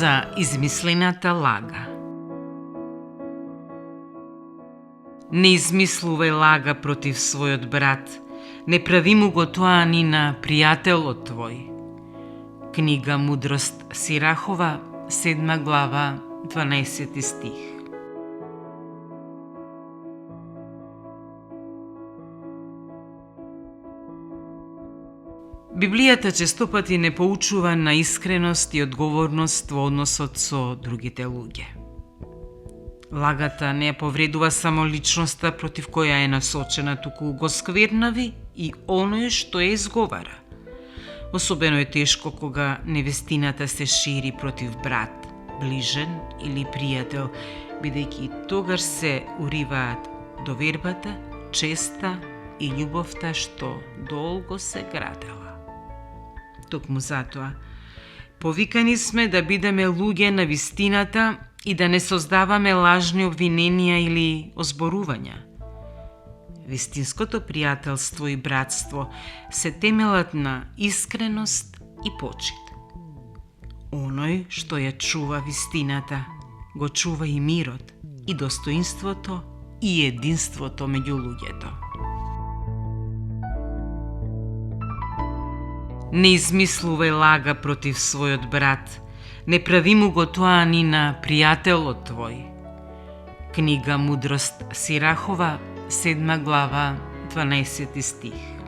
за измислената лага. Не измислувај лага против својот брат, не прави му го тоа ни на пријателот твој. Книга Мудрост Сирахова, 7 глава, 12 стих. Библијата честопати не поучува на искреност и одговорност во односот со другите луѓе. Лагата не ја повредува само личноста против која е насочена, туку го сквернави и оној што ја изговара. Особено е тешко кога невестината се шири против брат, ближен или пријател, бидејќи тогаш се уриваат довербата, честа и љубовта што долго се градела. Токму затоа, повикани сме да бидеме луѓе на вистината и да не создаваме лажни обвиненија или озборувања. Вистинското пријателство и братство се темелат на искреност и почит. Оној што ја чува вистината, го чува и мирот, и достоинството, и единството меѓу луѓето. Не измислувај лага против својот брат, не прави му го тоа ни на пријателот твој. Книга Мудрост Сирахова, 7 глава, 12 стих.